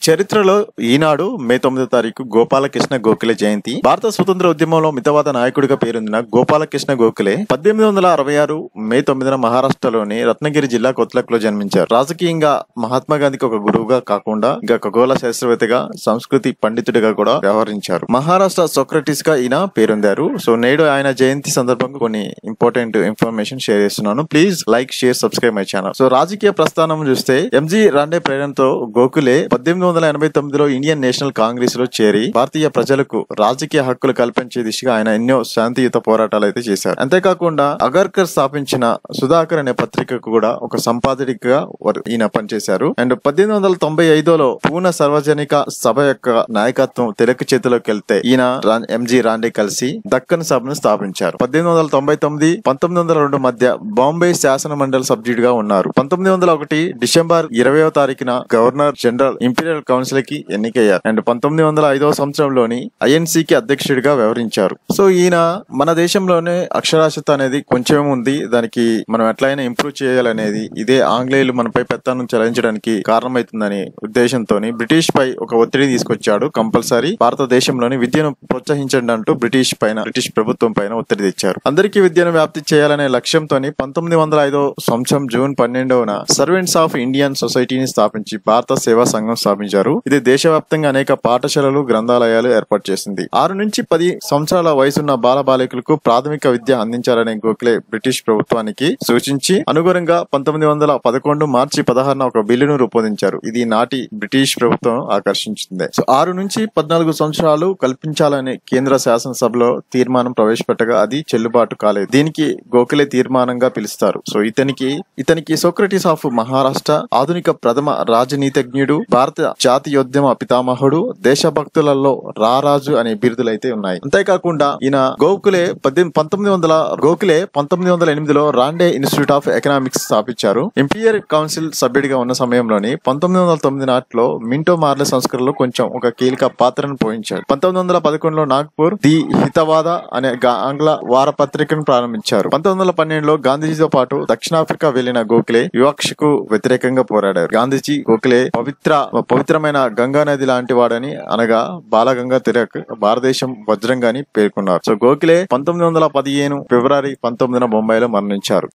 చరిత్రలో ఈనాడు మే 9వ తారీఖు గోపాలకృష్ణ గోఖలే జయంతి. భారత స్వతంత్ర ఉద్యమంలో మితవాద నాయకుడిగా పేరొందిన గోపాలకృష్ణ గోఖలే 1866 మే 9న మహారాష్ట్రలోని రత్నగిరి జిల్లా కొత్లక్లో జన్మించారు. రాజకీయంగా మహాత్మా గాంధీకి ఒక గురువుగా కాకుండా ఇంకా ఖగోళ శాస్త్రవేత్తగా, సంస్కృతి పండితుడిగా కూడా వ్యవహరించారు. మహారాష్ట్ర సోక్రటీస్ గా ఈయన పేరొందారు. సో నేడు ఆయన జయంతి సందర్భంగా కొన్ని ఇంపార్టెంట్ ఇన్ఫర్మేషన్ షేర్ చేస్తున్నాను. Please like, share, subscribe my channel. So రాజకీయ ప్రస్థానం చూస్తే ఎంజీ రాండే ప్రేరణతో గోఖలే 1889లో ఇండియన్ నేషనల్ కాంగ్రెస్ లో చేరి భారతీయ ప్రజలకు రాజకీయ హక్కులు కల్పించే దిశగా ఆయన ఎన్నో శాంతియుత పోరాటాలు అయితే చేశారు. అంతేకాకుండా అగర్కర్ స్థాపించిన సుధాకర్ అనే పత్రికకు కూడా ఒక సంపాదకుడిగా ఈయన పనిచేశారు. అండ్ 1895లో పూనా సార్వజనిక సభ యొక్క నాయకత్వం తిలక్ చేతిలోకి వెళ్తే ఈయన ఎంజీ రాండే కలిసి దక్కన్ సభను స్థాపించారు. 1899, 1902 మధ్య బాంబే శాసన మండలి సభ్యుడిగా ఉన్నారు. 1901 డిసెంబర్ 20వ తారీఖున గవర్నర్ జనరల్ ఇంపీరియల్ కౌన్సిల్ కి ఎన్నికయ్యారు. అండ్ 1905వ సంవత్సరంలోని ఐఎన్సీ కి అధ్యక్షుడిగా వ్యవహరించారు. సో ఈయన మన దేశంలోనే అక్షరాస్యత అనేది కొంచెం ఉంది, దానికి మనం ఎట్లయినా ఇంప్రూవ్ చేయాలనేది, ఇదే ఆంగ్లేయులు మనపై పెత్తనం చెలాయించడానికి కారణమవుతుందని ఉద్దేశంతో బ్రిటిష్ పై ఒక ఒత్తిడి తీసుకొచ్చాడు. కంపల్సరీ భారతదేశంలోని విద్యను ప్రోత్సహించండి అంటూ బ్రిటిష్ ప్రభుత్వం పైన ఒత్తిడి తెచ్చారు. అందరికీ విద్యను వ్యాప్తి చేయాలనే లక్ష్యంతో 1905వ సంవత్సరం జూన్ 12న సర్వెంట్స్ ఆఫ్ ఇండియన్ సొసైటీని స్థాపించి భారత సేవా సంఘం స్థాపించారు. ఇది దేశవ్యాప్తంగా అనేక పాఠశాలలు, గ్రంథాలయాలు ఏర్పాటు చేసింది. 6 నుంచి 10 సంవత్సరాల వయసున్న బాలబాలికలకు ప్రాథమిక విద్య అందించాలనే గోఖలే బ్రిటిష్ ప్రభుత్వానికి సూచించి అనుగుణంగా 1911 మార్చి 16న ఒక బిల్లును రూపొందించారు. ఇది నాటి బ్రిటిష్ ప్రభుత్వం ఆకర్షించింది. సో 6 నుంచి 14 సంవత్సరాలు కల్పించాలని కేంద్ర శాసనసభలో తీర్మానం ప్రవేశపెట్టగా అది చెల్లుబాటు కాలేదు. దీనికి గోఖలే తీర్మానంగా పిలుస్తారు. సో ఇతనికి సోక్రటీస్ ఆఫ్ మహారాష్ట్ర, ఆధునిక ప్రథమ రాజనీతిజ్ఞుడు, భారత జాతీయోద్యమ పితామహుడు, దేశభక్తులలో రారాజు అనే బిరుదులైతే ఉన్నాయి. అంతేకాకుండా ఈయన గోఖలే 1908లో రాండే ఇన్స్టిట్యూట్ ఆఫ్ ఎకనామిక్స్ స్థాపించారు. ఇంపీరియల్ కౌన్సిల్ సభ్యుడిగా ఉన్న సమయంలోని 1909 నాటిలో మింటో మార్లే సంస్కరణలో కొంచెం ఒక కీలక పాత్రను పోషించారు. 1911లో నాగ్పూర్ ది హితవాద అనే ఆంగ్ల వారపత్రికను ప్రారంభించారు. 1912లో గాంధీజీతో పాటు దక్షిణాఫ్రికా వెళ్లిన గోఖలే వివక్షకు వ్యతిరేకంగా పోరాడారు. గాంధీజీ గోఖలే పవిత్రమైన గంగా నది లాంటి వాడని, అనగా బాలగంగా తిలక్ భారతదేశం వజ్రంగా అని పేర్కొన్నారు. సో గోఖలే 1915 ఫిబ్రవరి 19న బొంబాయిలో మరణించారు.